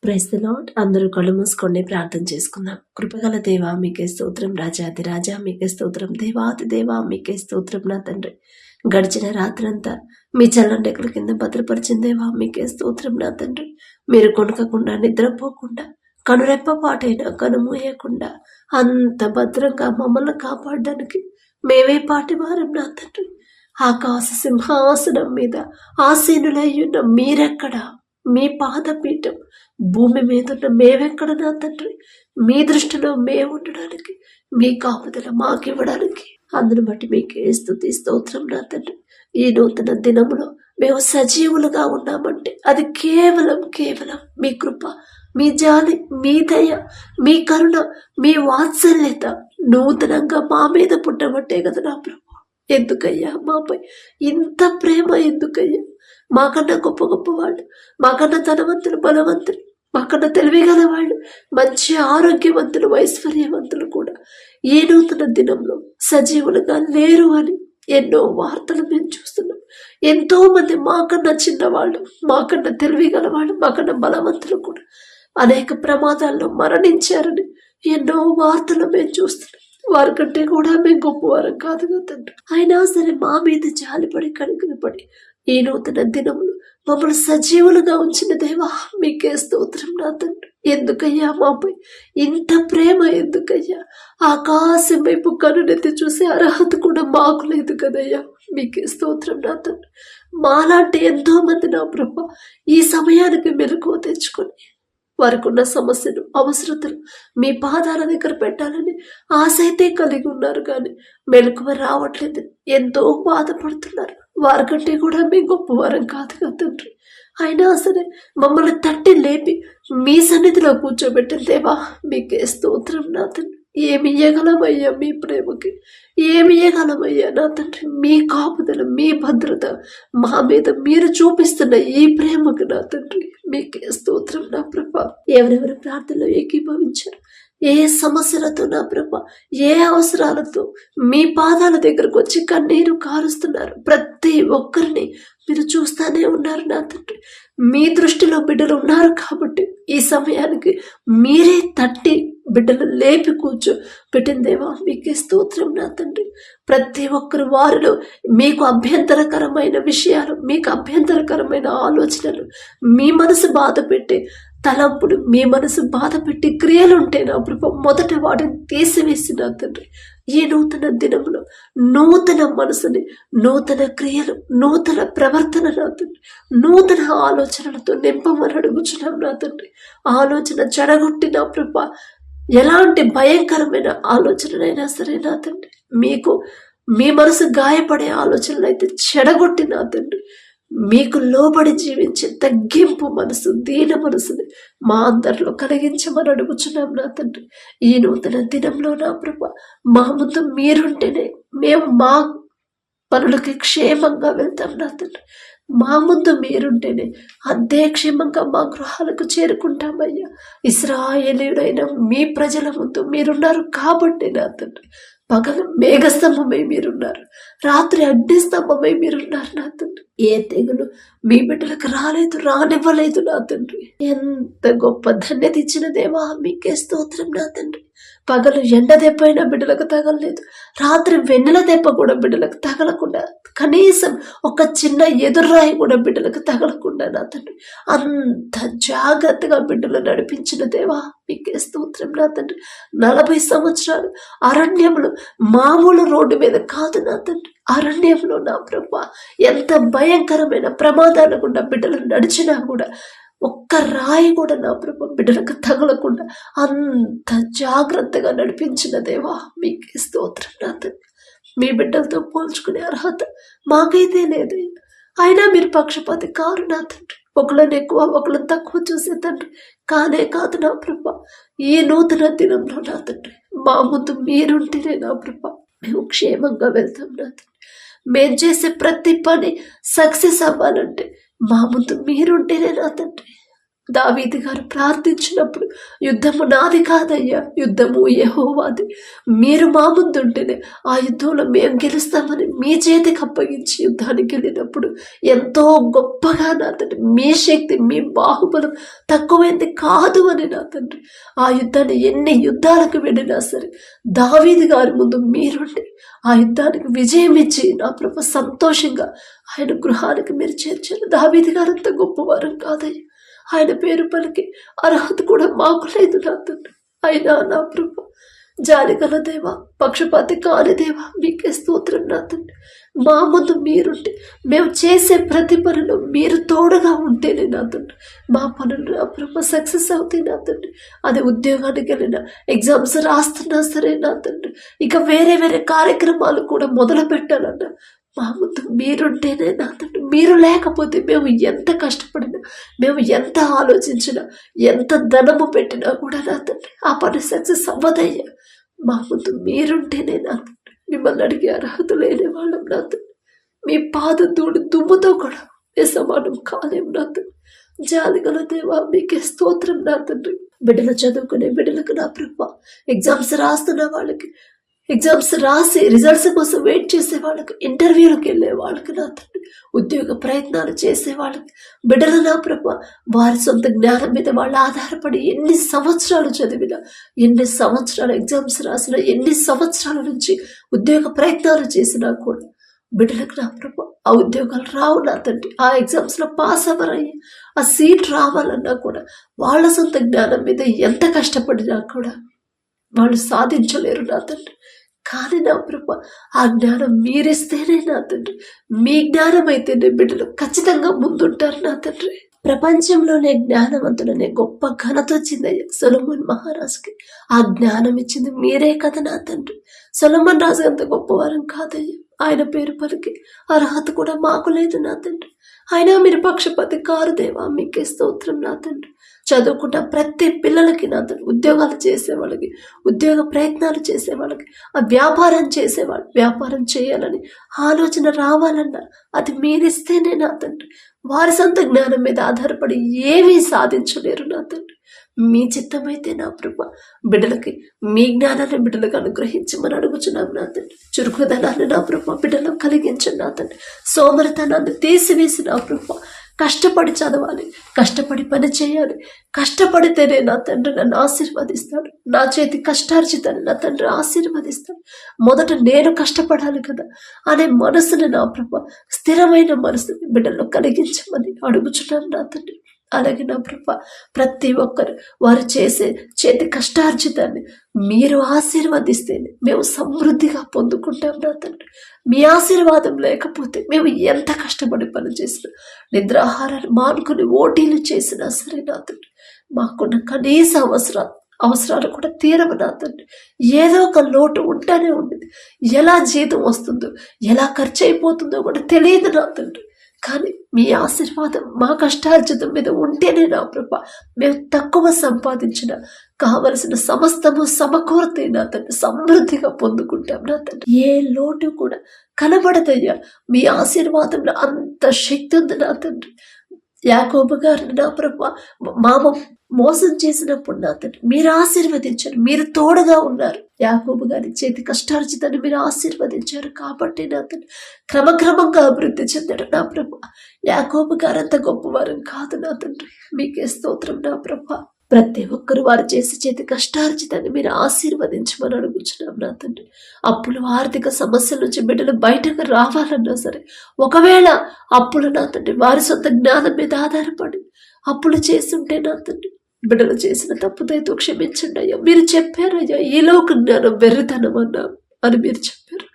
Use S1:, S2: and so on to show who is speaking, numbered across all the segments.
S1: Praise the lord. అందరూ కళ్ళు మూసుకోండి, ప్రార్థన చేసుకుందాం. కృపగల దేవా మీకే స్తోత్రం, రాజాది రాజా మీకే స్తోత్రం, దేవాది దేవా మీకే స్తోత్రం. నా తండ్రి, గడిచిన రాత్రంతా మీ చల్లండెక్కల కింద భద్రపరిచిన దేవా మీకే స్తోత్రం. నా తండ్రి, మీరు కొనకకుండా నిద్రపోకుండా కనురెప్ప పాటైనా కనుమూయకుండా అంత భద్రంగా మమ్మల్ని కాపాడడానికి మేమే పాటివారం. నా తండ్రి, ఆకాశ సింహాసనం మీద ఆసీనులయ్యున్న మీరెక్కడా, మీ పాదపీఠం భూమి మీద ఉన్న మేమెక్కడ. నా తండ్రి, మీ దృష్టిలో మేము ఉండడానికి, మీ కాపుదల మాకివ్వడానికి, అందును బట్టి మీకే స్తుతి స్తోత్రం. నా తండ్రి, ఈ నూతన దినములో మేము సజీవులుగా ఉన్నామంటే అది కేవలం మీ కృప, మీ జాలి, మీ దయ, మీ కరుణ, మీ వాత్సల్యత నూతనంగా మా మీద పుట్టబట్టే కదా నా ప్రభు. ఎందుకయ్యా మాపై ఇంత ప్రేమ? ఎందుకయ్యా? మాకన్నా గొప్ప గొప్ప వాళ్ళు, మాకన్నా ధనవంతులు, బలవంతులు, మాకన్నా తెలివిగల వాళ్ళు, మంచి ఆరోగ్యవంతులు, ఐశ్వర్యవంతులు కూడా ఈ నూతన దినంలో సజీవులుగా లేరు అని ఎన్నో వార్తలు మేము చూస్తున్నాం. ఎంతో మంది మాకన్నా చిన్నవాళ్ళు, మాకన్నా తెలివిగల వాళ్ళు, మాకన్నా బలవంతులు కూడా అనేక ప్రమాదాల్లో మరణించారని ఎన్నో వార్తలు మేము చూస్తున్నాం. వారికంటే కూడా మేము గొప్పవారం కాదుగా తండ్రి. అయినా సరే మా మీద జాలిపడి కనికరపడి ఈ నూతన దినములు మమ్మల్ని సజీవులుగా ఉంచిన దేవా మీకే స్తోత్రం. నా తండ్రి, ఎందుకయ్యా మాపై ఇంత ప్రేమ? ఎందుకయ్యా? ఆకాశం వైపు కనునెత్తి చూసే అర్హత కూడా మాకు లేదు కదయ్యా. మీకే స్తోత్రం. నా తండ్రి, మాలాంటి ఎంతో మంది నా ప్రభ ఈ సమయానికి మెలకువ తెచ్చుకొని వారికి ఉన్న సమస్యలు, అవసరతలు మీ పాదాల దగ్గర పెట్టాలని ఆశ అయితే కలిగి ఉన్నారు, కానీ మెలకువ రావట్లేదు, ఎంతో బాధపడుతున్నారు. వారికంటే కూడా మీ గొప్పవారం కాదు కదా తండ్రి. అయినా సరే మమ్మల్ని తట్టి లేపి మీ సన్నిధిలో కూర్చోబెట్టిన దేవా మీకే స్తోత్రం. నా తండ్రి, ఏమి ఇయ్యగలమయ్యా మీ ప్రేమకి? ఏమి ఇయ్యగలమయ్యా నా తండ్రి? మీ కాపుదల, మీ భద్రత మా మీద మీరు చూపిస్తున్న ఈ ప్రేమకు నా తండ్రి మీకే స్తోత్రం. నా ప్రభ, ఎవరెవరి ప్రార్థనలో ఏకీభవించారు, ఏ సమస్యలతో నా ప్రభ, ఏ అవసరాలతో మీ పాదాల దగ్గరకు వచ్చి కన్నీరు కారుస్తున్నారు, ప్రతి ఒక్కరిని మీరు చూస్తానే ఉన్నారు. నా తండ్రి, మీ దృష్టిలో బిడ్డలు ఉన్నారు కాబట్టి ఈ సమయానికి మీరే తట్టి బిడ్డలు లేపి కూర్చో పెట్టిందేవా మీకే స్తోత్రం. నా తండ్రి, ప్రతి ఒక్కరు వారిలో మీకు అభ్యంతరకరమైన విషయాలు, మీకు అభ్యంతరకరమైన ఆలోచనలు, మీ మనసు బాధ పెట్టే తలంపుడు, మీ మనసు బాధ పెట్టి క్రియలు ఉంటే నా ప్రభు మొదట వాటిని తీసివేసి నా తండ్రి ఈ నూతన దినంలో నూతన మనసుని, నూతన క్రియలు, నూతన ప్రవర్తన నా తండ్రి, నూతన ఆలోచనలతో నింపమని అడుగుచున్నాం. నా తండ్రి, ఆలోచన చెడగొట్టి నా ప్రభ ఎలాంటి భయంకరమైన ఆలోచనలైనా సరే నా తండ్రి, మీకు మీ మనసు గాయపడే ఆలోచనలు అయితే చెడగొట్టి నా తండ్రి మీకు లోబడి జీవించే తగ్గింపు మనసు, దీన మనసుని మా అందరిలో కలిగించమని అడుగుచున్నాం. నా తండ్రి, ఈ నూతన దినంలో నా ప్రభ మా ముందు మీరుంటేనే మేము మా పనులకి క్షేమంగా వెళ్తాం. నా తండ్రి, మా ముందు మీరుంటేనే అదే క్షేమంగా మా గృహాలకు చేరుకుంటామయ్యా. ఇశ్రాయేలీయుడైన మీ ప్రజల ముందు మీరున్నారు కాబట్టి నా తండ్రి, పగలు మేఘస్తంభమై మీరున్నారు, రాత్రి అగ్నిస్తంభమై మీరున్నారు. నా తండ్రి, ఏ తెగులు మీ బిడ్డలకు రాలేదు, రానివ్వలేదు. నా తండ్రి, ఎంత గొప్ప ధన్యత ఇచ్చిన దేవా మీకే స్తోత్రం. నా తండ్రి, పగలు ఎండ దెబ్బ అయినా బిడ్డలకు తగలలేదు, రాత్రి వెన్నెల దెబ్బ కూడా బిడ్డలకు తగలకుండా, కనీసం ఒక చిన్న ఎదుర్రాయి కూడా బిడ్డలకు తగలకుండా నా తండ్రి అంత జాగ్రత్తగా బిడ్డలు నడిపించిన దేవా మీకే స్తోత్రం. నా తండ్రి, 40 సంవత్సరాలు అరణ్యంలో, మామూలు రోడ్డు మీద కాదు నా తండ్రి, అరణ్యంలో నా ప్రభా ఎంత భయంకరమైన ప్రమాదాల గుండా బిడ్డలు నడిచినా కూడా ఒక్క రాయి కూడా నా ప్రభు బిడ్డలకు తగలకుండా అంత జాగ్రత్తగా నడిపించిన దేవా మీకే స్తోత్రం. నా తండ్రి, మీ బిడ్డలతో పోల్చుకునే అర్హత మాకైతే లేదు, అయినా మీరు పక్షపాతి కారు. నా తండ్రి, ఒకళ్ళని ఎక్కువ ఒకళ్ళని తక్కువ చూసే తండ్రి కానే కాదు. నా ప్రభ ఈ నూతన దినంలో నా తండ్రి మా ముందు మీరుంటేనే నా ప్రభ మేము క్షేమంగా వెళ్తాం. నా తండ్రి, మేము చేసే ప్రతి పని సక్సెస్ అవ్వాలంటే మా ముందు మీరుంటేనే నా తండ్రి దావీదు గారు ప్రార్థించినప్పుడు యుద్ధము నాది కాదయ్యా, యుద్ధము యెహోవాది, మీరు మా ముందుంటేనే ఆ యుద్ధంలో మేము గెలుస్తామని మీ చేతికి అప్పగించి యుద్ధానికి వెళ్ళినప్పుడు ఎంతో గొప్పగా నా తండ్రి మీ శక్తి మీ బాహుబలం తక్కువైంది కాదు అని నా తండ్రి ఆ యుద్ధాన్ని ఎన్ని యుద్ధాలకు వెళ్ళినా సరే దావీదు గారి ముందు మీరుండి ఆ యుద్ధానికి విజయం ఇచ్చి నా ప్రభు సంతోషంగా ఆయన గృహానికి మీరు చేర్చారు. దావీదు గారు అంత గొప్పవారం కాదయ్యా, ఆయన పేరు పలికి అర్హత కూడా మాకు లేదు నా తండ్రి. అయినా నా ప్రభు జాలిగల దేవా, పక్షపాతి కాని దేవా, మీకే స్తోత్రం నా తండ్రి. మా ముందు మీరుంటే మేము చేసే ప్రతి పనిలో మీరు తోడుగా ఉంటేనే నా తండ్రి మా పనులు నా ప్రభు సక్సెస్ అవుతాయి నా తండ్రి. అది ఉద్యోగానికి వెళ్ళినా, ఎగ్జామ్స్ రాస్తున్నా సరే నా తండ్రి, ఇక వేరే వేరే కార్యక్రమాలు కూడా మొదలు పెట్టాలన్నా మా ముందు మీరుంటేనే నా తండ్రి. మీరు లేకపోతే మేము ఎంత కష్టపడినా, మేము ఎంత ఆలోచించినా, ఎంత ధనము పెట్టినా కూడా నా తండ్రి ఆ పని సక్సెస్ అవ్వదయ్యా. మా ముందు మీరుంటేనే నా తండ్రి. మిమ్మల్ని అడిగే అర్హత లేని వాళ్ళం నా తండ్రి. మీ పాద తోడు దుమ్ముతో కూడా ఏ సమానం కాలేం నా తండ్రి. జాలిగల దేవా, మీకే స్తోత్రం నా తండ్రి. బిడ్డలు చదువుకునే బిడ్డలకు నా ప్రభు, ఎగ్జామ్స్ రాస్తున్న వాళ్ళకి, ఎగ్జామ్స్ రాసి రిజల్ట్స్ కోసం వెయిట్ చేసే వాళ్ళకి, ఇంటర్వ్యూలకు వెళ్ళే వాళ్ళకి నా తండ్రి, ఉద్యోగ ప్రయత్నాలు చేసే వాళ్ళకి బిడ్డలు నా ప్రభు, వారి సొంత జ్ఞానం మీద వాళ్ళు ఆధారపడి ఎన్ని సంవత్సరాలు చదివినా, ఎన్ని సంవత్సరాలు ఎగ్జామ్స్ రాసినా, ఎన్ని సంవత్సరాల నుంచి ఉద్యోగ ప్రయత్నాలు చేసినా కూడా బిడ్డలకు నా ప్రభు ఆ ఉద్యోగాలు రావు నా తండ్రి. ఆ ఎగ్జామ్స్లో పాస్ అవ్వరయ్యి ఆ సీట్ రావాలన్నా కూడా వాళ్ళ సొంత జ్ఞానం మీద ఎంత కష్టపడినా కూడా వాళ్ళు సాధించలేరు నా తండ్రి. కానీ నా ప్రభు ఆ జ్ఞానం మీరిస్తేనే నా తండ్రి, మీ జ్ఞానం అయితేనే బిడ్డలు ఖచ్చితంగా ముందుంటారు నా తండ్రి. ప్రపంచంలోనే జ్ఞానవంతులనే గొప్ప ఘనత వచ్చిందయ్యా సొలొమోన్ మహారాజుకి. ఆ జ్ఞానం ఇచ్చింది మీరే కదా నా తండ్రి. సొలొమోన్ రాజు అంత గొప్పవారం కాదయ్యా, ఆయన పేరు పలికి అర్హత కూడా మాకు లేదు నా తండ్రి. అయినా మీరు పక్షపాతి కారు దేవా, మీకే స్తోత్రం నా తండ్రి. చదువుకుంటా ప్రతి పిల్లలకి నా తండ్రి, ఉద్యోగాలు చేసేవాళ్ళకి, ఉద్యోగ ప్రయత్నాలు చేసేవాళ్ళకి, ఆ వ్యాపారం చేసేవాళ్ళు వ్యాపారం చేయాలని ఆలోచన రావాలన్నా అది మీరిస్తేనే నా తండ్రి. వారి సొంత జ్ఞానం మీద ఆధారపడి ఏమీ సాధించలేరు నా తండ్రి. మీ చిత్తమైతే నా ప్రభు బిడ్డలకి మీ జ్ఞానాన్ని బిడ్డలకు అనుగ్రహించమని అడుగుచున్నాం నా తండ్రి. చురుకుదనాన్ని నా ప్రభు బిడ్డలో కలిగించండి నా తండ్రి. సోమరితనాన్ని తీసివేసి నా ప్రభు కష్టపడి చదవాలి, కష్టపడి పని చేయాలి. కష్టపడితేనే నా తండ్రి నన్ను ఆశీర్వదిస్తాడు. నా చేతి కష్టార్జితాన్ని నా తండ్రి ఆశీర్వదిస్తాడు. మొదట నేను కష్టపడాలి కదా అనే మనసుని నా ప్రభు, స్థిరమైన మనసుని బిడ్డల్లో కలిగించమని అడుగుచున్నాను నా తండ్రి. అలాగే నా ప్రభు ప్రతి ఒక్కరు వారు చేసే చేతి కష్టార్జితాన్ని మీరు ఆశీర్వదిస్తేనే మేము సమృద్ధిగా పొందుకుంటాం నా తండ్రి. మీ ఆశీర్వాదం లేకపోతే మేము ఎంత కష్టపడి పని చేసినా, నిద్రాహారాన్ని మానుకుని ఓటీలు చేసినా సరే నా తండ్రి మాకున్న కనీస అవసరాలు కూడా తీరవు నా తండ్రి. ఏదో ఒక లోటు ఉంటానే ఉండేది. ఎలా జీతం వస్తుందో, ఎలా ఖర్చు అయిపోతుందో కూడా తెలియదు నా తండ్రి. కానీ మీ ఆశీర్వాదం మా కష్టార్జితం మీద ఉంటేనే నా ప్రభా మేము తక్కువ సంపాదించిన కావలసిన సమస్తము సమకూర్తే నా తండ్రి సమృద్ధిగా పొందుకుంటాం నా తండ్రి. ఏ లోటు కూడా కనబడదయ్యా, మీ ఆశీర్వాదంలో అంత శక్తి ఉంది నా తండ్రి. యాకోబు గారిని నా ప్రభా మామ మోసం చేసినప్పుడు నా తండ్రి మీరు ఆశీర్వదించారు, మీరు తోడుగా ఉన్నారు. యాకోబు గారి చేతి కష్టార్జితాన్ని మీరు ఆశీర్వదించారు కాబట్టి నా తండ్రి క్రమక్రమంగా అభివృద్ధి చెందాడు నా ప్రభా. యాకోబు గారు అంత గొప్పవారు కాదు నా తండ్రి. మీకే స్తోత్రం నా ప్రభా. ప్రతి ఒక్కరు వారు చేసి చేతి కష్టార్జితాన్ని మీరు ఆశీర్వదించమని అడుగుచున్నాం నా తండ్రి. అప్పులు ఆర్థిక సమస్యల నుంచి బిడ్డలు బయటకు రావాలన్నా సరే, ఒకవేళ అప్పులు నా తండ్రి వారి సొంత జ్ఞానం మీద ఆధారపడి అప్పులు చేస్తుంటే నా తండ్రి బిడ్డలు చేసిన తప్పుదైతే క్షమించండి అయ్యా. మీరు చెప్పారయ్యా ఈ లోక జ్ఞానం వెర్రితనం అన్నా అని మీరు చెప్పారు.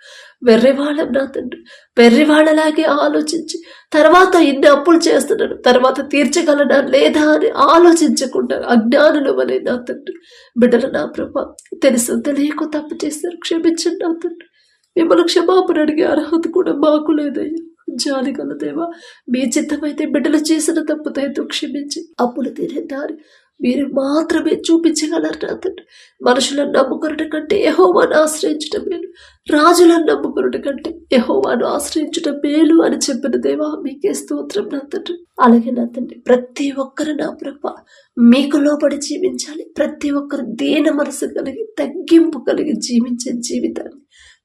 S1: వెర్రివాళ్ళం నా తండ్రి, వెర్రివాళ్ళలాగే ఆలోచించి తర్వాత ఇన్ని అప్పులు చేస్తున్నాను తర్వాత తీర్చగలనా లేదా అని ఆలోచించకుండా అజ్ఞానుల వలె నా తండ్రి బిడ్డలు నా ప్రభా తెలుసు తెలియక తప్పు చేస్తారు, క్షమించండి నా తండ్రి. మిమ్మల్ని క్షమాపణ అడిగే అర్హత కూడా మాకు లేదయ్యా. జాలిగల దేవా, మీ చిత్తమైతే బిడ్డలు చేసిన తప్పుదైతే క్షమించి అప్పులు తీరే దారి మీరు మాత్రమే చూపించగలరు నా తండ్రి. మనుషులను నమ్ముకున్నట కంటే యెహోవాను ఆశ్రయించడం మేలు, రాజులను నమ్ముకున్నట కంటే యెహోవాను ఆశ్రయించడం మేలు అని చెప్పిన దేవా మీకే స్తోత్రం నా తండ్రి. అలాగే నా తండ్రి, ప్రతి ఒక్కరు నా ప్రభ మీకు లోబడి జీవించాలి. ప్రతి ఒక్కరు దీన మనసు కలిగి తగ్గింపు కలిగి జీవించే జీవితాన్ని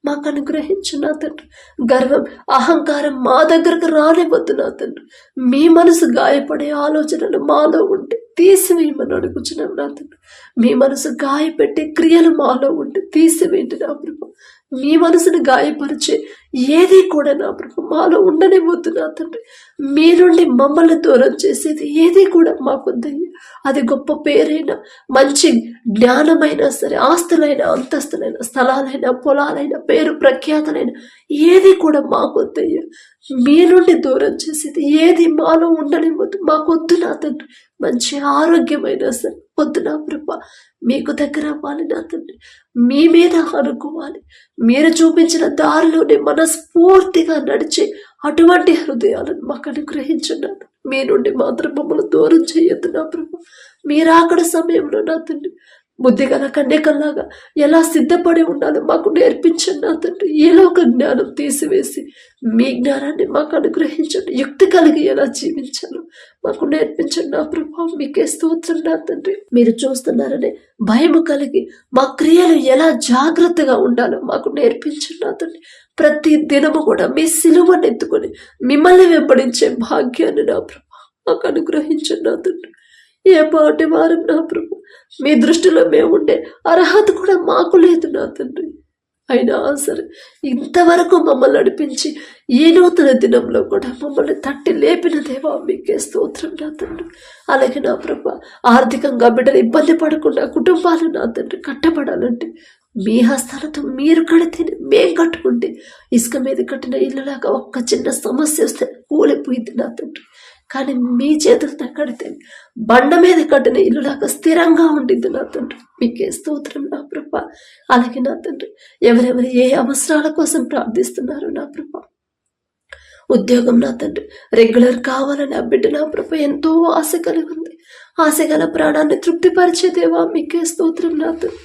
S1: మాకు అనుగ్రహించు నా తండ్రి. గర్వం అహంకారం మా దగ్గరకు రానివద్దు నా తండ్రి. మీ మనసు గాయపడే ఆలోచనలు మాలో ఉంటే తీసివేయమని అడుగుచున్నాం నా తండ్రి. మీ మనసు గాయపెట్టే క్రియలు మాలో ఉంటే తీసివేయండి నా ప్రభు. మీ మనసును గాయపరిచే ఏది కూడా నా ప్రభు మాలో ఉండనివ్వద్దు నా తండ్రి. మీ నుండి మమ్మల్ని దూరం చేసేది ఏది కూడా మాకొద్దయ్యా. అది గొప్ప పేరైనా, మంచి జ్ఞానమైనా సరే, ఆస్తులైన అంతస్తులైన, స్థలాలైన, పొలాలైన, పేరు ప్రఖ్యాతలైన ఏది కూడా మాకొద్దయ్యా. మీ నుండి దూరం చేసేది ఏది మాలో ఉండనివ్వద్దు. మాకొద్దు నా తండ్రి. మంచి ఆరోగ్యమైనా సరే వద్దు నా ప్రభ. మీకు దగ్గర అవ్వాలి నా తండ్రి. మీ మీద అనుకోవాలి. మీరు చూపించిన దారిలోనే మనస్ఫూర్తిగా నడిచే అటువంటి హృదయాలను మాకు అనుగ్రహించున్నాను. మీ నుండి మాత్రం మమ్మల్ని దూరం చేయొద్దు నా ప్రభు. మీరు అక్కడ సమయంలో నా తండ్రి బుద్ధిగల కన్యకల్లాగా ఎలా సిద్ధపడి ఉండాలో మాకు నేర్పించండి నా తండ్రి. ఏలోక జ్ఞానం తీసివేసి మీ జ్ఞానాన్ని మాకు అనుగ్రహించండి. యుక్తి కలిగి ఎలా జీవించాలో మాకు నేర్పించండి నా ప్రభావం. మీకే స్తోత్రం నా తండ్రి. మీరు చూస్తున్నారనే భయము కలిగి మా క్రియలు ఎలా జాగ్రత్తగా ఉండాలో మాకు నేర్పించండి నా తండ్రి. ప్రతి దినము కూడా మీ సిలువను ఎత్తుకొని మిమ్మల్ని వెంబడించే భాగ్యాన్ని నా ప్రభా మాకు అనుగ్రహించండి నా తండ్రి. ఏ పాటి వారం నా ప్రభు, మీ దృష్టిలో మేము ఉండే అర్హత కూడా మాకు లేదు నా తండ్రి. అయినా సరే ఇంతవరకు మమ్మల్ని నడిపించి ఈ నూతన దినంలో కూడా మమ్మల్ని తట్టి లేపిన దేవా మీకే స్తోత్రం నా తండ్రి. అలాగే నా ప్రభు, ఆర్థికంగా బిడ్డలు ఇబ్బంది పడకుండా కుటుంబాలు నా తండ్రి కట్టబడాలంటే మీ హస్తాలతో మీరు కడితేనే మేం కట్టుకుంటే, ఇసుక మీద కట్టిన ఇల్లులాగా ఒక్క చిన్న సమస్య వస్తే కూలిపోయింది నా తండ్రి. కానీ మీ చేతులతో కడితే బండ మీద కట్టిన ఇల్లులాగా స్థిరంగా ఉండింది నా తండ్రి. మీకే స్తోత్రం నా ప్రభ. అలాగే నా తండ్రి, ఎవరెవరు ఏ అవసరాల కోసం ప్రార్థిస్తున్నారు నా ప్రభ, ఉద్యోగం నా తండ్రి రెగ్యులర్ కావాలని ఆ బిడ్డ నా ప్రభ ఎంతో ఆశ కలిగి ఉంది. ఆశ గల ప్రాణాన్ని తృప్తిపరిచే దేవా మీకే స్తోత్రం నా తండ్రి.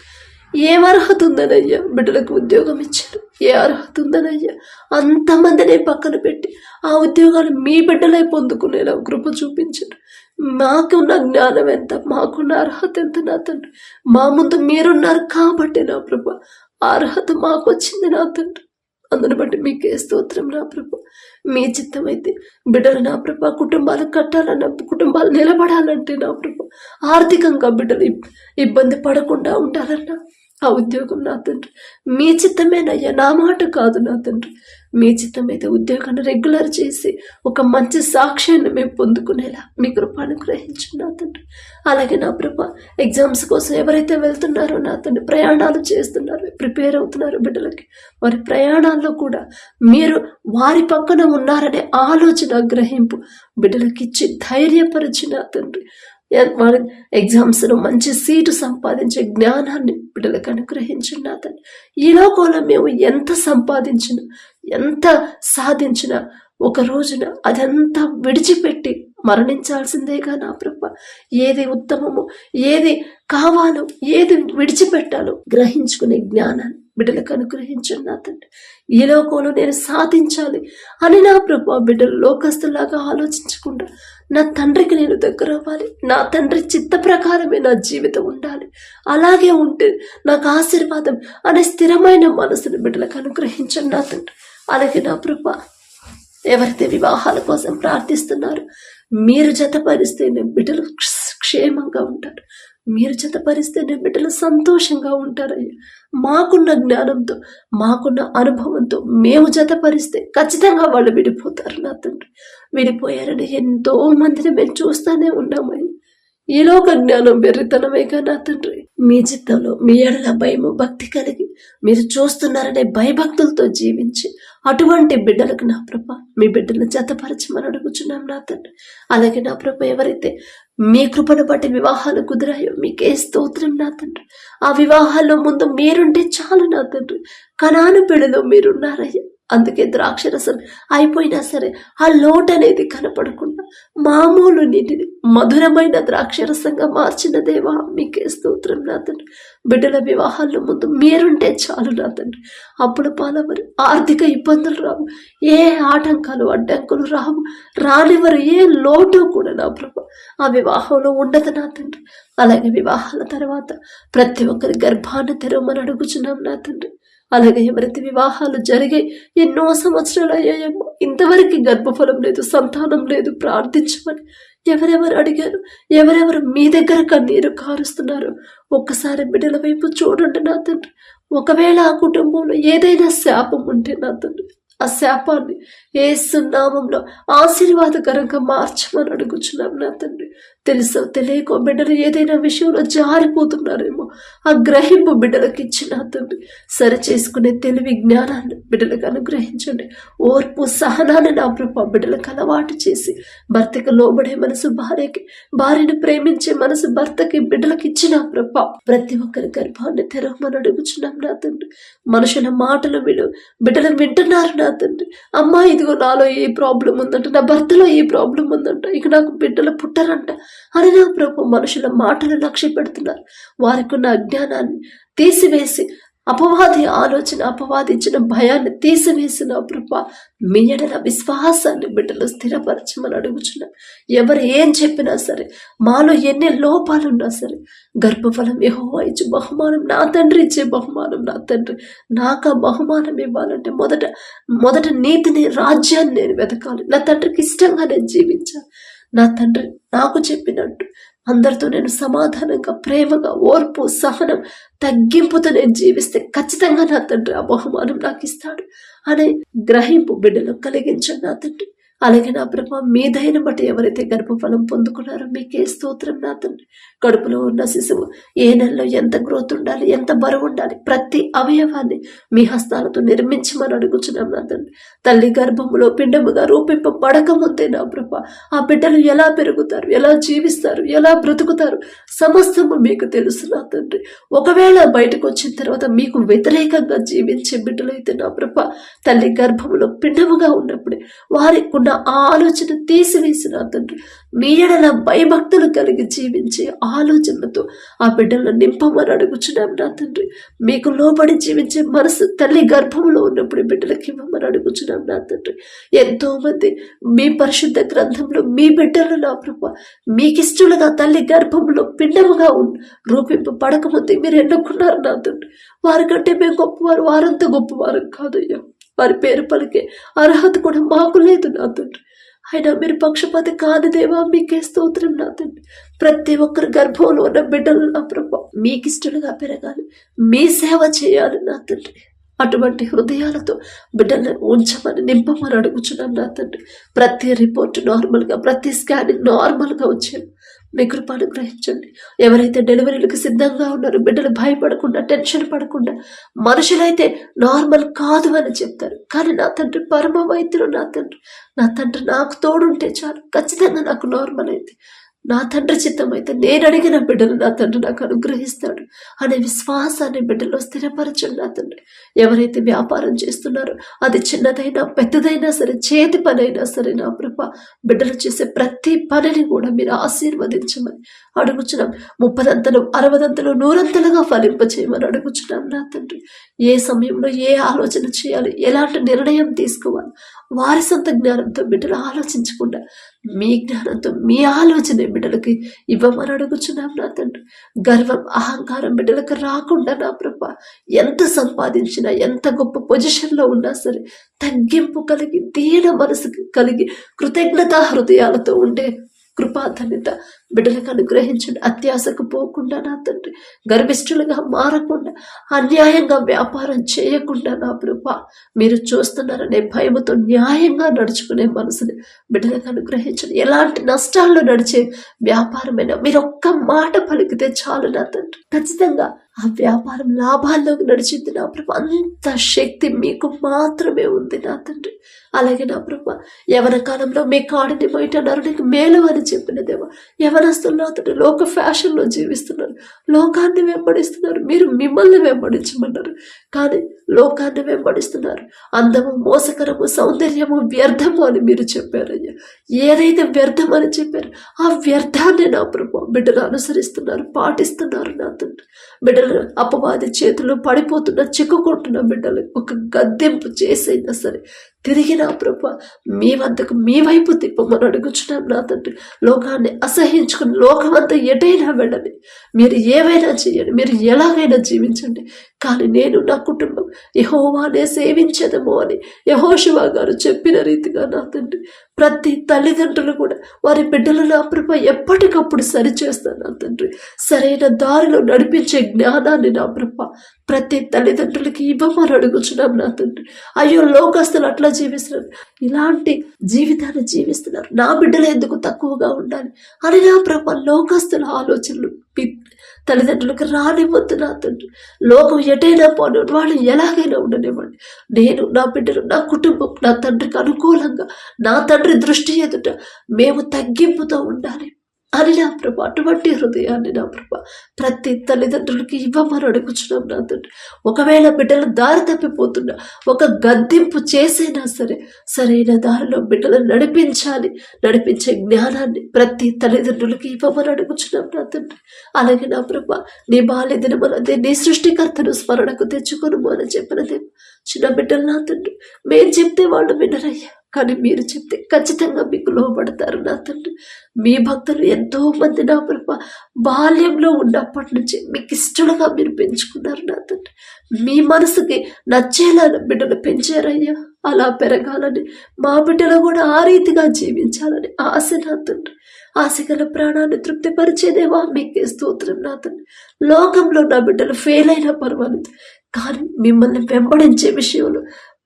S1: ఏం అర్హత ఉందనయ్యా బిడ్డలకు ఉద్యోగం ఇచ్చారు? ఏ అర్హత ఉందనయ్యా? అంతమందిని పక్కన పెట్టి ఆ ఉద్యోగాలు మీ బిడ్డలై పొందుకునేలా కృప చూపించారు. మాకున్న జ్ఞానం ఎంత, మాకున్న అర్హత ఎంత నా తండ్రి. మా ముందు మీరున్నారు కాబట్టి నా ప్రభ ఆ అర్హత మాకు వచ్చింది నా తండ్రి. అందుని బట్టి మీకే స్తోత్రం నా ప్రభ. మీ చిత్తం అయితే బిడ్డలు నా ప్రభ కుటుంబాలు కట్టాలన్న, కుటుంబాలు నిలబడాలంటే నా ప్రభ ఆర్థికంగా బిడ్డలు ఇబ్బంది పడకుండా ఉండాలన్నా ఆ ఉద్యోగం నా తండ్రి మీ చిత్తమేనయ్యా, నా మాట కాదు నా తండ్రి. మీ చిత్తమైతే ఉద్యోగాన్ని రెగ్యులర్ చేసి ఒక మంచి సాక్ష్యాన్ని మేము పొందుకునేలా మీ కృప అనుగ్రహించు నా తండ్రి. అలాగే నా ప్రభ ఎగ్జామ్స్ కోసం ఎవరైతే వెళ్తున్నారో నా తండ్రి, ప్రయాణాలు చేస్తున్నారో, ప్రిపేర్ అవుతున్నారు బిడ్డలకి, వారి ప్రయాణాల్లో కూడా మీరు వారి పక్కన ఉన్నారనే ఆలోచన గ్రహింపు బిడ్డలకి ఇచ్చి ధైర్యపరిచిన తండ్రి. వారి ఎగ్జామ్స్లో మంచి సీటు సంపాదించే జ్ఞానాన్ని బిడ్డలకు అనుగ్రహించిన తండ్రి. ఈ లోకంలో మేము ఎంత సంపాదించినా, ఎంత సాధించినా ఒక రోజున అదంతా విడిచిపెట్టి మరణించాల్సిందేగా నా ప్రభ. ఏది ఉత్తమమో, ఏది కావాలో, ఏది విడిచిపెట్టాలో గ్రహించుకునే జ్ఞానాన్ని బిడ్డలకు అనుగ్రహించండి నా తండ్రి. ఈ లోకంలో నేను సాధించాలి అని నా ప్రభు బిడ్డలు లోకస్తులాగా ఆలోచించకుండా నా తండ్రికి నేను దగ్గర అవ్వాలి, నా తండ్రి చిత్త ప్రకారమే నా జీవితం ఉండాలి, అలాగే ఉంటే నాకు ఆశీర్వాదం అనే స్థిరమైన మనసును బిడ్డలకు అనుగ్రహించండి నా తండ్రి. అలాగే నా ప్రభ ఎవరైతే వివాహాల కోసం ప్రార్థిస్తున్నారో మీరు జతపరిస్తేనే బిడ్డలు క్షేమంగా ఉంటారు, మీరు జతపరిస్తేనే బిడ్డలు సంతోషంగా ఉంటారయ్యా. మాకున్న జ్ఞానంతో, మాకున్న అనుభవంతో మేము జతపరిస్తే ఖచ్చితంగా వాళ్ళు విడిపోతారు నా తండ్రి. విడిపోయారని ఎంతో మందిని మేము చూస్తూనే ఉన్నామయ్యా. ఈలోక జ్ఞానం వెర్రితనమేగా నా తండ్రి. మీ చిత్తంలో మీ ఎడల భయము భక్తి కలిగి మీరు చూస్తున్నారనే భయభక్తులతో జీవించి అటువంటి బిడ్డలకు నా ప్రభ మీ బిడ్డలను జతపరచమని అడుగుచున్నాం నా తండ్రి. అలాగే నా ప్రభ ఎవరైతే మీ కృపను బట్టి వివాహాలు కుదిరాయో మీకే స్తోత్రం నా తండ్రి. ఆ వివాహాల్లో ముందు మీరుంటే చాలు నా తండ్రి. కనాను పెళ్లిలో మీరున్నారయ్యా, అందుకే ద్రాక్షరసం అయిపోయినా సరే ఆ లోటు అనేది కనపడకుండా మామూలు నీటిని మధురమైన ద్రాక్షరసంగా మార్చిన దేవా మీకే స్తోత్రం నా తండ్రి. బిడ్డల వివాహాల్లో ముందు మీరుంటే చాలు నా తండ్రి. అప్పుడు పాలవరు, ఆర్థిక ఇబ్బందులు రావు, ఏ ఆటంకాలు అడ్డంకులు రావు, రానివరు, ఏ లోటు కూడా నా ప్రభు ఆ వివాహంలో ఉండదు నా తండ్రి. అలాగే వివాహాల తర్వాత ప్రతి ఒక్కరి గర్భాన్ని తెరవమని అడుగుచున్నాం నా తండ్రి. అలాగే ఎవరైతే వివాహాలు జరిగాయి ఎన్నో సంవత్సరాలు అయ్యాయేమో, ఇంతవరకు గర్భఫలం లేదు, సంతానం లేదు, ప్రార్థించమని ఎవరెవరు అడిగారు, ఎవరెవరు మీ దగ్గర కన్నీరు కారుస్తున్నారు, ఒక్కసారి బిడ్డల వైపు చూడండి నా తండ్రి. ఒకవేళ ఆ కుటుంబంలో ఏదైనా శాపం ఉంటే నా తండ్రి, ఆ శాపాన్ని యేసు నామములో ఆశీర్వాదకరంగా మార్చమని అడుగుచున్నాం నా తండ్రి. తెలుసో తెలియకో బిడ్డలు ఏదైనా విషయంలో జారిపోతున్నారేమో, ఆ గ్రహింపు బిడ్డలకు ఇచ్చి నా తండ్రి సరి చేసుకునే తెలివి జ్ఞానాన్ని బిడ్డలకు అనుగ్రహించండి. ఓర్పు సహనాన్ని నా ప్రభు బిడ్డలకు అలవాటు చేసి భర్తకి లోబడే మనసు భార్యకి, భార్యను ప్రేమించే మనసు భర్తకి బిడ్డలకు ఇచ్చిన ప్రభు ప్రతి ఒక్కరి గర్భాన్ని తెరవమని అడుగుచున్నాం నా తండ్రి. మనుషుల మాటలు బిడ్డలు వింటున్నారు నా తండ్రి. అమ్మా ఇదిగో నాలో ఈ ప్రాబ్లం ఉందంట, నా భర్తలో ఈ ప్రాబ్లం ఉందంట, ఇక నాకు బిడ్డలు పుట్టరంట అని నా ప్రభు మనుషుల మాటలు లక్ష్య పెడుతున్నారు. వారికి ఉన్న అజ్ఞానాన్ని తీసివేసి అపవాది ఆలోచన, అపవాది ఇచ్చిన భయాన్ని తీసివేసిన ప్రభు మీ ఎడల విశ్వాసాన్ని బిడ్డలు స్థిరపరచమని అడుగుచున్నాం. ఎవరు ఏం చెప్పినా సరే, మాలో ఎన్ని లోపాలున్నా సరే, గర్భఫలం యెహోవా ఇచ్చే బహుమానం, నా తండ్రి ఇచ్చే బహుమానం నా తండ్రి. నాకు ఆ బహుమానం ఇవ్వాలంటే మొదట నీతిని, రాజ్యాన్ని నేను వెతకాలి. నా తండ్రికి ఇష్టంగా నేను జీవించాలి. నా తండ్రి నాకు చెప్పినట్టు అందరితో నేను సమాధానంగా, ప్రేమగా, ఓర్పు, సహనం, తగ్గింపుతో నేను జీవిస్తే ఖచ్చితంగా నా తండ్రి ఆ బహుమానం నాకు ఇస్తాడు అనే గ్రహింపు బిడ్డలు కలిగించండి నా తండ్రి. అలాగే నా ప్రభు మీ దయను బట్టి ఎవరైతే గర్భఫలం పొందుకున్నారో మీకే స్తోత్రం నా తండ్రి. కడుపులో ఉన్న శిశువు ఏ నెలలో ఎంత గ్రోత్ ఉండాలి, ఎంత బరువు ఉండాలి, ప్రతి అవయవాన్ని మీ హస్తాలతో నిర్మించమని అడుగుచున్నాం నా తండ్రి. తల్లి గర్భములో పిండముగా రూపింపబడకముందే నా ప్రభు ఆ బిడ్డలు ఎలా పెరుగుతారు, ఎలా జీవిస్తారు, ఎలా బ్రతుకుతారు సమస్తము మీకు తెలుసు నా తండ్రి. ఒకవేళ బయటకు వచ్చిన తర్వాత మీకు వ్యతిరేకంగా జీవించే బిడ్డలైతే నా ప్రభు తల్లి గర్భములో పిండముగా ఉన్నప్పుడే వారికి ఆ ఆలోచన తీసివేసి నా తండ్రి మీ ఎడల భయభక్తులు కలిగి జీవించే ఆలోచనలతో ఆ బిడ్డలను నింపమని అడుగుచున్నాం నా తండ్రి. మీకు లోబడి జీవించే మనసు తల్లి గర్భంలో ఉన్నప్పుడు బిడ్డలకి ఇవ్వమని అడుగుచున్నాం నా తండ్రి. ఎంతో మంది మీ పరిశుద్ధ గ్రంథంలో మీ బిడ్డలు నా ప్రభు మీకిష్టలుగా తల్లి గర్భంలో పిండముగా రూపింపబడకముందే మీరు ఎన్నుకున్నారు నా తండ్రి. వారికంటే మేము గొప్పవారు, వారంతా గొప్పవారు కాదయ్యా. వారి పేరు పలికే అర్హత కూడా మాకు లేదు నా తండ్రి. అయినా మీరు పక్షపాతి కాదు దేవా, మీకే స్తోత్రం నా తండ్రి. ప్రతి ఒక్కరి గర్భంలో ఉన్న బిడ్డలు నా ప్రభు మీకిష్టలుగా పెరగాలి, మీ సేవ చేయాలి నా తండ్రి. అటువంటి హృదయాలతో బిడ్డలను ఉంచమని నింపమని అడుగుచున్నాను నా తండ్రి. ప్రతి రిపోర్ట్ నార్మల్గా, ప్రతి స్కానింగ్ నార్మల్గా వచ్చాను. మీ కృప అనుగ్రహించండి. ఎవరైతే డెలివరీలకు సిద్ధంగా ఉన్నారో బిడ్డలు భయపడకుండా, టెన్షన్ పడకుండా, మనుషులైతే నార్మల్ కాదు అని చెప్తారు, కానీ నా తండ్రి పరమ వైద్యులు నా తండ్రి నాకు తోడుంటే చాలు, ఖచ్చితంగా నాకు నార్మల్ అయితే నా తండ్రి చిత్తం అయితే నేను అడిగిన బిడ్డలు నా తండ్రి నాకు అనుగ్రహిస్తాడు అనే విశ్వాసాన్ని బిడ్డలో స్థిరపరచండి నా తండ్రి. ఎవరైతే వ్యాపారం చేస్తున్నారో అది చిన్నదైనా పెద్దదైనా సరే, చేతి పని అయినా సరే నా ప్రభు బిడ్డలు చేసే ప్రతి పనిని కూడా మీరు ఆశీర్వదించమని అడుగుచున్నాం. 30 60 100 ఫలింపచేయమని అడుగుచున్నాం నా తండ్రి. ఏ సమయంలో ఏ ఆలోచన చేయాలి, ఎలాంటి నిర్ణయం తీసుకోవాలి వారి సొంత జ్ఞానంతో బిడ్డలు ఆలోచించకుండా మీ జ్ఞానంతో మీ ఆలోచన బిడ్డలకి ఇవ్వమని అడుగుచున్నాం నా తండ్రి. గర్వం, అహంకారం బిడ్డలకు రాకుండా నా ప్రభు ఎంత సంపాదించినా, ఎంత గొప్ప పొజిషన్లో ఉన్నా సరే తగ్గింపు కలిగి, దీన మనసు కలిగి, కృతజ్ఞతా హృదయాలతో ఉండే కృపాధన్యత బిడ్డలకు అనుగ్రహించండి. అత్యాశకు పోకుండా నా తండ్రి, గర్భిష్ఠులుగా మారకుండా, అన్యాయంగా వ్యాపారం చేయకుండా నా ప్రభు మీరు చూస్తున్నారనే భయముతో న్యాయంగా నడుచుకునే మనసుని బిడ్డలకు అనుగ్రహించండి. ఎలాంటి నష్టాల్లో నడిచే వ్యాపారమైనా మీరు ఒక్క మాట పలికితే చాలు నా తండ్రి, ఖచ్చితంగా ఆ వ్యాపారం లాభాల్లోకి నడిచింది నా ప్రభు. అంత శక్తి మీకు మాత్రమే ఉంది నా తండ్రి. అలాగే నా ప్రభు, యవన కాలంలో మీ కాడిని బయట నరునికి మేలు అని చెప్పిన దేవా, యవనస్తులు నా తండ్రి లోక ఫ్యాషన్లో జీవిస్తున్నారు, లోకాన్ని వెంబడిస్తున్నారు. మీరు మిమ్మల్ని వెంబడించమన్నారు, కానీ లోకాన్ని వెంబడిస్తున్నారు. అందము, మోసకరము, సౌందర్యము వ్యర్థము అని మీరు చెప్పారయ్యా. ఏదైతే వ్యర్థం అని చెప్పారు ఆ వ్యర్థాన్ని నా ప్రభు బిడ్డలు అనుసరిస్తున్నారు, పాటిస్తున్నారు నా తండ్రి. బిడ్డలు అపవాది చేతులు పడిపోతున్న, చిక్కుకుంటున్న బిడ్డలు ఒక గద్దెంపు చేసైనా సరే తిరిగి నా ప్రభు మీ వద్దకు, మీ వైపు తిప్పమని అడుగుచున్నాం నా తండ్రి. లోకాన్ని అసహించుకుని లోకమంతా ఎటైనా వెళ్ళండి, మీరు ఏవైనా చేయండి, మీరు ఎలాగైనా జీవించండి, కానీ నేను నా కుటుంబం యెహోవానే సేవించదము అని యెహోషువ గారు చెప్పిన రీతిగా నా తండ్రి ప్రతి తల్లిదండ్రులు కూడా వారి బిడ్డలు నా ప్రభు ఎప్పటికప్పుడు సరిచేస్తాను నా తండ్రి. సరైన దారిలో నడిపించే జ్ఞానాన్ని నా ప్రభు ప్రతి తల్లిదండ్రులకి ఇవ్వమని అడుగుచున్నాం నా తండ్రి. అయ్యో, లోకస్తులు అట్లా జీవిస్తున్నారు, ఇలాంటి జీవితాన్ని జీవిస్తున్నారు, నా బిడ్డలు ఎందుకు తక్కువగా ఉండాలి అని నా ప్రభు లోకస్తుల ఆలోచనలు తల్లిదండ్రులకు రానివ్వద్దు నా తండ్రి. లోకం ఎటైనా పోనివ్వండి, వాళ్ళు ఎలాగైనా ఉండనివ్వండి, నేను, నా బిడ్డలు, నా కుటుంబం నా తండ్రికి అనుకూలంగా, నా తండ్రి దృష్టి ఎదుట మేము తగ్గింపుతో ఉండాలి అని నా ప్రభు అటువంటి హృదయాన్ని నా ప్రభు ప్రతి తల్లిదండ్రులకి ఇవ్వమని అడుగుచున్నాం నా తండ్రి. ఒకవేళ బిడ్డలు దారి తప్పిపోతున్నా ఒక గద్దింపు చేసైనా సరే సరైన దారిలో బిడ్డలను నడిపించాలి, నడిపించే జ్ఞానాన్ని ప్రతి తల్లిదండ్రులకి ఇవ్వమని అడుగుచున్నాం నా తండ్రి. అలాగే నా ప్రభు నీ బాల్య దినములందే నీ సృష్టికర్తను స్మరణకు తెచ్చుకొనుము అని చెప్పినదే చిన్న బిడ్డలు నా తండ్రి. మేము చెప్తే వాళ్ళు వినరయ్యా, కానీ మీరు చెప్తే ఖచ్చితంగా మీకు లోబడతారు నా తండ్రి. మీ భక్తులు ఎంతో మంది నా ప్రభు బాల్యంలో ఉన్నప్పటి నుంచి మీకు ఇష్టలుగా మీరు పెంచుకున్నారు నా తండ్రి. మీ మనసుకి నచ్చేలా బిడ్డలు పెంచారయ్యా. అలా పెరగాలని, మా బిడ్డలు కూడా ఆ రీతిగా జీవించాలని ఆశ నా తండ్రి. ఆశగల ప్రాణాన్ని తృప్తిపరిచేదేవా మీకే స్తోత్రం నా తండ్రి. లోకంలో నా బిడ్డలు ఫెయిల్ అయినా పర్వాలేదు, కానీ మిమ్మల్ని వెంబడించే విషయంలో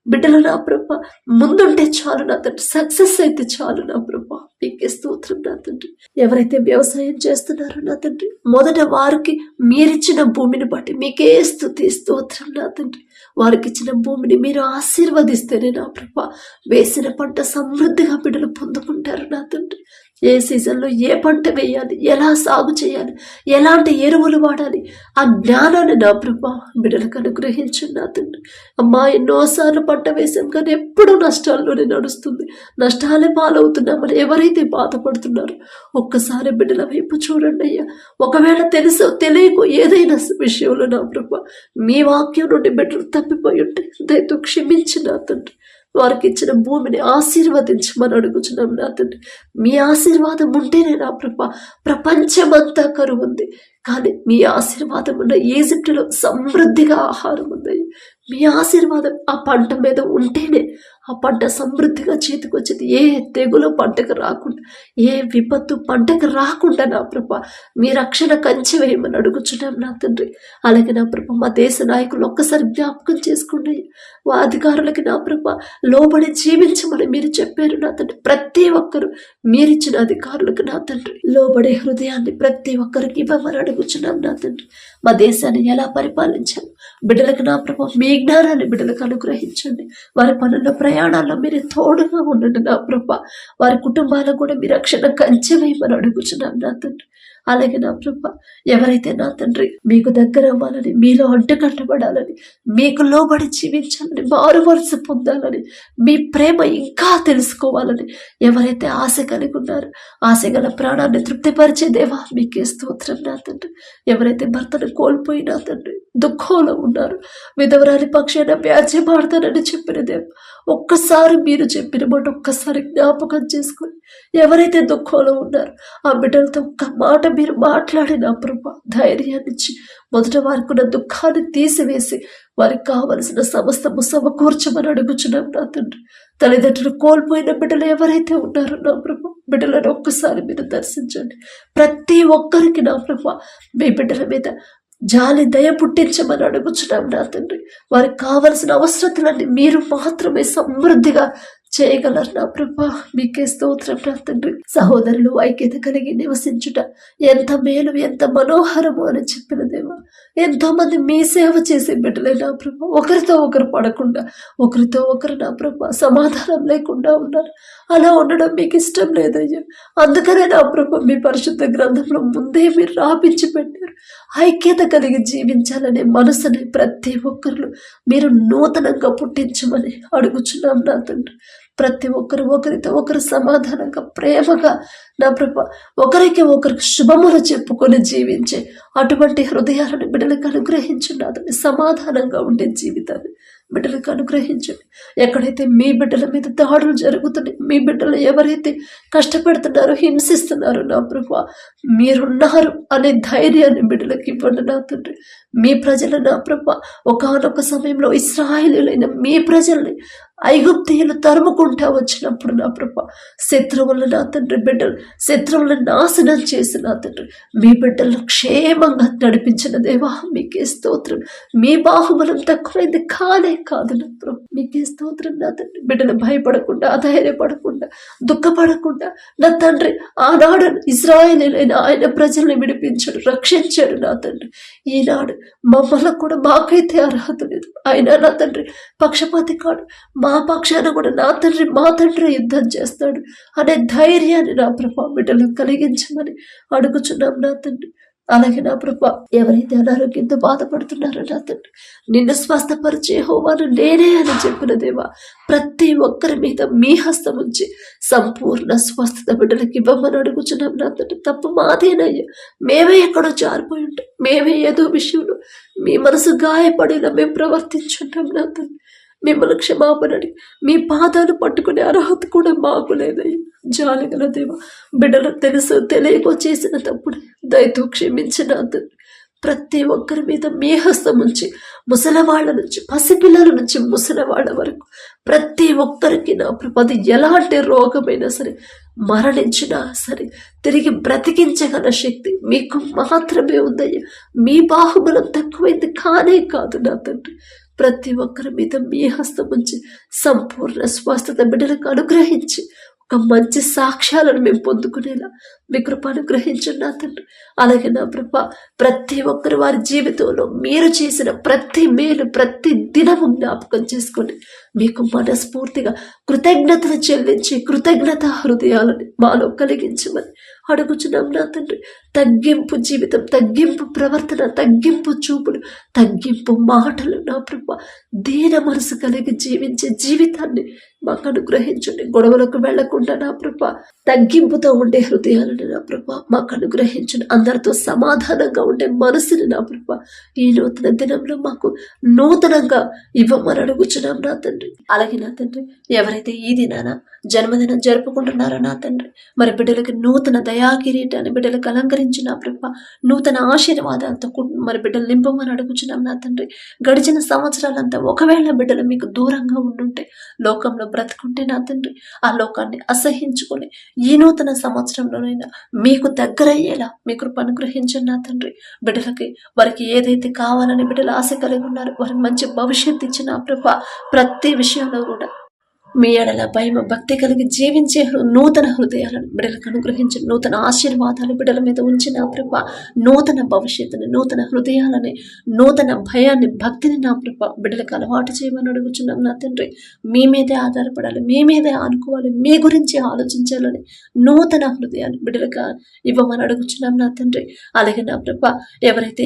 S1: బిడ్డలు నా ప్రభు ముందుంటే చాలు నా తండ్రి, సక్సెస్ అయితే చాలు నా ప్రభు. మీకే స్తోత్రం నా తండ్రి. ఎవరైతే వ్యవసాయం చేస్తున్నారో నా తండ్రి, మొదట వారికి మీరిచ్చిన భూమిని బట్టి మీకే స్తుతి స్తోత్రం నా తండ్రి. వారికి ఇచ్చిన భూమిని మీరు ఆశీర్వదిస్తేనే నా ప్రభు వేసిన పంట సమృద్ధిగా బిడ్డలు పొందుకుంటారు నా తండ్రి. ఏ సీజన్లో ఏ పంట వేయాలి, ఎలా సాగు చేయాలి, ఎలాంటి ఎరువులు వాడాలి, ఆ జ్ఞానాన్ని నా ప్రభు బిడ్డలకు అనుగ్రహించండి నా తండ్రి. అమ్మా, ఎన్నోసార్లు పంట వేసాం కానీ ఎప్పుడూ నష్టాల్లోనే నడుస్తుంది, నష్టాలే పాలవుతున్నామని ఎవరైతే బాధపడుతున్నారో ఒక్కసారి బిడ్డల వైపు చూడండి అయ్యా. ఒకవేళ తెలుసో తెలియకో ఏదైనా విషయంలో నా ప్రభు మీ వాక్యం నుండి బిడ్డలు తప్పిపోయి ఉంటే దయతో క్షమించి నా తండ్రి. వారికి ఇచ్చిన భూమిని ఆశీర్వదించమని అడుగుచున్నాం నా తండ్రి. మీ ఆశీర్వాదం ఉంటేనే నా ప్రభు ప్రపంచమంతా కరువు ఉంది, కానీ మీ ఆశీర్వాదం ఉన్న ఈజిప్టులో సమృద్ధిగా ఆహారం ఉంది. మీ ఆశీర్వాదం ఆ పంట మీద ఉంటేనే ఆ పంట సమృద్ధిగా చేతికొచ్చింది. ఏ తెగులు పంటకు రాకుండా, ఏ విపత్తు పంటకు రాకుండా నా ప్రభు మీ రక్షణ కంచె వేయమని అడుగుచున్నాం నా తండ్రి. అలాగే నా ప్రభు మా దేశ నాయకులు ఒక్కసారి జ్ఞాపకం చేసుకోండి. మా అధికారులకి నా ప్రభు లోబడి జీవించమని మీరు చెప్పారు నా తండ్రి. ప్రతి ఒక్కరు మీరిచ్చిన అధికారులకు నా తండ్రి లోబడే హృదయాన్ని ప్రతి ఒక్కరికి ఇవ్వమని అడుగుచున్నాం నా తండ్రి. మా దేశాన్ని ఎలా పరిపాలించాలి, బిడ్డలకు నా ప్రభు మీ జ్ఞానాన్ని బిడ్డలకు అనుగ్రహించండి. వారి పనుల్లో ప్రయాణాల్లో మీరు తోడుగా ఉండండి నా ప్రభు. వారి కుటుంబాలకు కూడా మీ రక్షణ కంచె వేయమని అడుగుచున్నాం నా తండ్రి. అలాగే నా ప్రభు ఎవరైతే నా తండ్రి మీకు దగ్గర అవ్వాలని, మీలో అడ్డుకట్టబడాలని, మీకు లోబడి జీవించాలని, మారు మనసు పొందాలని, మీ ప్రేమ ఇంకా తెలుసుకోవాలని ఎవరైతే ఆశ కలిగి ఉన్నారో ఆశ గల ప్రాణాన్ని తృప్తిపరిచే దేవా మీకే స్తోత్రం నా తండ్రి. ఎవరైతే భర్తను కోల్పోయినా తండ్రి దుఃఖంలో ఉన్నారు, విధవరాలి పక్షాన వ్యాజ్యమాడతానని చెప్పిన దేవ ఒక్కసారి మీరు చెప్పిన మాట ఒక్కసారి జ్ఞాపకం చేసుకొని ఎవరైతే దుఃఖంలో ఉన్నారో ఆ బిడ్డలతో ఒక్క మాట మీరు మాట్లాడి నా ప్రభు ధైర్యాన్ని ఇచ్చి మొదట వారికి ఉన్న దుఃఖాన్ని తీసివేసి వారికి కావలసిన సమస్తము సమకూర్చమని అడుగుచున్నాం నా తండ్రి. తల్లిదండ్రులు కోల్పోయిన బిడ్డలు ఎవరైతే ఉన్నారో నా ప్రభు బిడ్డలను ఒక్కసారి మీరు దర్శించండి. ప్రతి ఒక్కరికి నా ప్రభు మీ బిడ్డల మీద జాలి దయ పుట్టించమని అడుగుచున్నాం నా తండ్రి. వారికి కావలసిన అవసరతలన్నీ మీరు మాత్రమే సమృద్ధిగా చేయగలరు నా ప్రభా. మీకే స్తోత్రం నా తండ్రి. సహోదరులు ఐక్యత కలిగి నివసించుట ఎంత మేలు, ఎంత మనోహరము అని చెప్పిన దేవా ఎంతో మంది మీ సేవ చేసే బిడ్డలే నా ప్రభా, ఒకరితో ఒకరు పడకుండా, ఒకరితో ఒకరు నా ప్రభా సమాధానం లేకుండా ఉన్నారు. అలా ఉండడం మీకు ఇష్టం లేదయ్యా. అందుకనే నా ప్రభా మీ పరిశుద్ధ గ్రంథంలో ముందే మీరు రాపించి పెట్టారు. ఐక్యత కలిగి జీవించాలనే మనసుని ప్రతి ఒక్కరు మీరు నూతనంగా పుట్టించమని అడుగుచున్నాం నా తండ్రి. ప్రతి ఒక్కరు ఒకరితో ఒకరు సమాధానంగా, ప్రేమగా నా ప్రభా ఒకరికి ఒకరికి శుభములు చెప్పుకొని జీవించే అటువంటి హృదయాలను బిడ్డలకు అనుగ్రహించున్నాదని, సమాధానంగా ఉండే జీవితాన్ని బిడ్డలకు అనుగ్రహించండి. ఎక్కడైతే మీ బిడ్డల మీద దాడులు జరుగుతున్నాయి, మీ బిడ్డలు ఎవరైతే కష్టపెడుతున్నారో, హింసిస్తున్నారో నా ప్రభా మీరున్నారు అనే ధైర్యాన్ని బిడ్డలకు ఇవ్వండి నా తండ్రి. మీ ప్రజలు నా ప్రభా ఒకానొక సమయంలో ఇశ్రాయేలీయులైన మీ ప్రజల్ని ఐగుప్తీయులు తరుముకుంటా వచ్చినప్పుడు నా ప్రభా శత్రువులను నా తండ్రి బిడ్డలు శత్రువులను నాశనం చేసి నా తండ్రి మీ బిడ్డలను క్షేమంగా నడిపించిన దేవా మీకే స్తోత్రం. మీ బాహుబలం తక్కువైంది కాదు నా ప్రభు, మీకే స్తోత్రం నా తండ్రి. బిడ్డలు భయపడకుండా, అధైర్యపడకుండా, దుఃఖపడకుండా నా తండ్రి ఆనాడు ఇశ్రాయేలీయులైన ఆయన ప్రజల్ని విడిపించాడు, రక్షించాడు నా తండ్రి. ఈనాడు మమ్మల్ని కూడా మాకైతే అర్హత లేదు, అయినా నా తండ్రి పక్షపాతి కాడు, మా పక్షాన కూడా నా తండ్రి మా తండ్రి యుద్ధం చేస్తాడు అనే ధైర్యాన్ని నా ప్రభా బిడ్డలకు కలిగించమని అడుగుచున్నాం నా తండ్రి. అలాగే నా ప్రభా ఎవరైతే అనారోగ్యంతో బాధపడుతున్నారో నా తండ్రి నిన్ను స్వస్థపరిచే యెహోవాను నేనే అని చెప్పిన దేవా ప్రతి ఒక్కరి మీద మీ హస్తం ఉంచి సంపూర్ణ స్వస్థత బిడ్డలకు ఇవ్వమని అడుగుచున్నాం నా తండ్రి. తప్పు మాదేనయ్యా, మేమే ఎక్కడో జారిపోయి ఉంటాం, మేమే ఏదో విషయంలో మీ మనసు గాయపడినా మేము ప్రవర్తించుంటాం నా తండ్రి. మిమ్మల్ని క్షమాపణని మీ పాదాలు పట్టుకునే అర్హత కూడా మాకు లేదయ్యా. జాలిగల దేవ బిడ్డలు తెలుసు తెలియకో చేసిన తప్పుడు దయతో క్షమించిన తండ్రి. ప్రతి ఒక్కరి మీద మీ హస్తం ఉంచి ముసలవాళ్ళ నుంచి పసిపిల్లల నుంచి ముసలవాళ్ళ వరకు ప్రతి ఒక్కరికి నా ప్రపది ఎలాంటి రోగమైనా సరే మరణించినా సరే తిరిగి బ్రతికించగల శక్తి మీకు మాత్రమే ఉందయ్యా. మీ బాహుబలం తక్కువైంది కాదు నా తండ్రి. ప్రతి ఒక్కరి మీద మీ హస్తం ఉంచి సంపూర్ణ స్వస్థత బిడ్డలకు అనుగ్రహించి ఒక మంచి సాక్ష్యాలను మేము పొందుకునేలా మీ కృప అనుగ్రహించండి నా తండ్రి. అలాగే నా ప్రభ ప్రతి ఒక్కరు వారి జీవితంలో మీరు చేసిన ప్రతి మేలు ప్రతి దినము జ్ఞాపకం చేసుకొని మీకు మనస్ఫూర్తిగా కృతజ్ఞతలు చెల్లించి కృతజ్ఞత హృదయాలని మాలో కలిగించమని అడుగుచున్నాం నా తండ్రి. తగ్గింపు జీవితం, తగ్గింపు ప్రవర్తన, తగ్గింపు చూపులు, తగ్గింపు మాటలు నా ప్రభ దీన మనసు కలిగి జీవించే జీవితాన్ని మాకు అనుగ్రహించండి. గొడవలకు వెళ్లకుండా నా ప్రభ తగ్గింపుతో ఉండే హృదయాలను నా ప్రభ మాకు అనుగ్రహించండి. అందరితో సమాధానంగా ఉండే మనసుని నా ప్రభ ఈ నూతన దినంలో మాకు నూతనంగా ఇవ్వమని అడుగుచున్నాం నా తండ్రి. అలాగే నా తండ్రి ఎవరైతే ఈ దినాన జన్మదినం జరుపుకుంటున్నారో నా తండ్రి మరి బిడ్డలకి నూతన దయా కిరీటాన్ని బిడ్డలకు అలంకరించిన ప్రభ నూతన ఆశీర్వాదాలతో మరి బిడ్డలు నింపమని అడుగుచున్నాం నా తండ్రి. గడిచిన సంవత్సరాలంతా ఒకవేళ బిడ్డలు మీకు దూరంగా ఉండుంటే లోకంలో బ్రతుకుంటే నా తండ్రి ఆ లోకాన్ని అసహించుకొని ఈ నూతన సంవత్సరంలోనైనా మీకు దగ్గరయ్యేలా మీ కృప అనుగ్రహించండి నా తండ్రి. బిడ్డలకి వారికి ఏదైతే కావాలని బిడ్డలు ఆశ కలిగి ఉన్నారు వారికి మంచి భవిష్యత్తు ఇచ్చిన ప్రభ ప్రతి విషయంలో కూడా మీ ఎడల భయం భక్తి కలిగి జీవించే నూతన హృదయాలను బిడ్డలకు అనుగ్రహించి నూతన ఆశీర్వాదాలు బిడ్డల మీద ఉంచిన ప్రభ నూతన భవిష్యత్తుని నూతన హృదయాలని నూతన భయాన్ని భక్తిని నా ప్రభ బిడ్డలకు అలవాటు చేయమని అడుగుచున్నాం నా తండ్రి. మీ మీదే ఆధారపడాలి, మీ మీదే ఆనుకోవాలి, మీ గురించి ఆలోచించాలని నూతన హృదయాన్ని బిడ్డలకు ఇవ్వమని అడుగుచున్నాం నా తండ్రి. అలాగే నా ప్రభ ఎవరైతే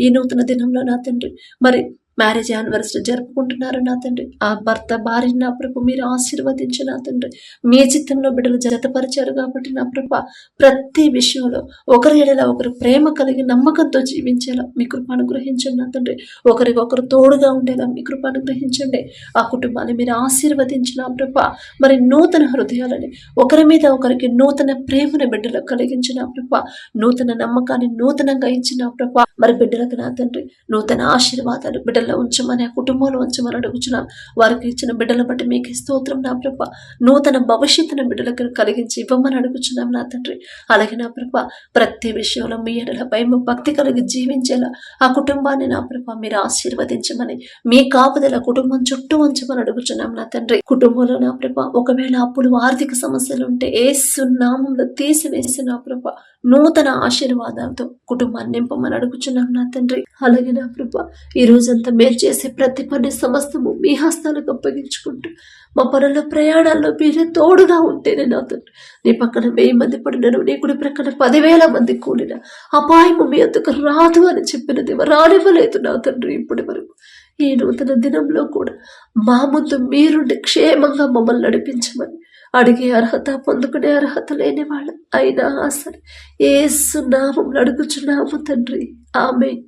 S1: ఈ నూతన దినంలో నా తండ్రి మరి మ్యారేజ్ యానివర్సరీ జరుపుకుంటున్నారు నా తండ్రి ఆ భర్త భార్యని నా ప్రభు మీరు ఆశీర్వదించి నా తండ్రి మీ చిత్తంలో బిడ్డలు జతపరిచారు కాబట్టి నా ప్రభ ప్రతి విషయంలో ఒకరి ఎడల ఒకరు ప్రేమ కలిగి నమ్మకంతో జీవించేలా మీ కృప అనుగ్రహించండి నా తండ్రి. ఒకరికొకరు తోడుగా ఉండేలా మీ కృప అనుగ్రహించండి. ఆ కుటుంబాన్ని మీరు ఆశీర్వదించిన ప్రభ మరి నూతన హృదయాలని ఒకరి మీద ఒకరికి నూతన ప్రేమను బిడ్డలకు కలిగించిన ప్రభ నూతన నమ్మకాన్ని నూతనంగా ఇచ్చిన ప్రభ మరి బిడ్డలకు నా తండ్రి నూతన ఆశీర్వాదాలు బిడ్డలు ఉంచమని ఆ కుటుంబంలో ఉంచమని అడుగుచున్నాం. వారికి ఇచ్చిన బిడ్డల బట్టి మీకు స్తోత్రం నా ప్రభ నూతన భవిష్యత్తును బిడ్డలకు కలిగించి ఇవ్వమని అడుగుచున్నాం నా తండ్రి. అలాగే నా ప్రభ ప్రతి విషయంలో మీ ఎడల భయం భక్తి కలిగి జీవించేలా ఆ కుటుంబాన్ని నా ప్రభ మీరు ఆశీర్వదించమని మీ కాపుదల కుటుంబం చుట్టూ ఉంచమని అడుగుచున్నాం నా తండ్రి. కుటుంబంలో నా ప్రభ ఒకవేళ అప్పులు ఆర్థిక సమస్యలు ఉంటే యేసు నామములో తీసివేసి నా ప్రభ నూతన ఆశీర్వాదాలతో కుటుంబాన్ని నింపమని అడుగుచున్నాం నా తండ్రి. అలాగే నా ప్రభ, ఈ రోజంతా మేము చేసే ప్రతి పని సమస్తము మీ హస్తాలకు అప్పగించుకుంటూ మా పనుల ప్రయాణాల్లో మీరే తోడుగా ఉంటేనే నా తండ్రి. నీ పక్కన 1000 మంది పడినను, నీ కుడి ప్రక్కన 10,000 మంది కూడిన అపాయము మీ అందుకు రాదు అని చెప్పినది రానివ్వలేదు నా తండ్రి. ఇప్పటి వరకు ఈ నూతన దినంలో కూడా మా ముందు మీరుండి క్షేమంగా మమ్మల్ని నడిపించమని అడిగే అర్హత, పొందుకునే అర్హత లేని వాళ్ళం అయినా సరే యేసు నామములో అడుగుచున్నాము తండ్రి. ఆమేన్.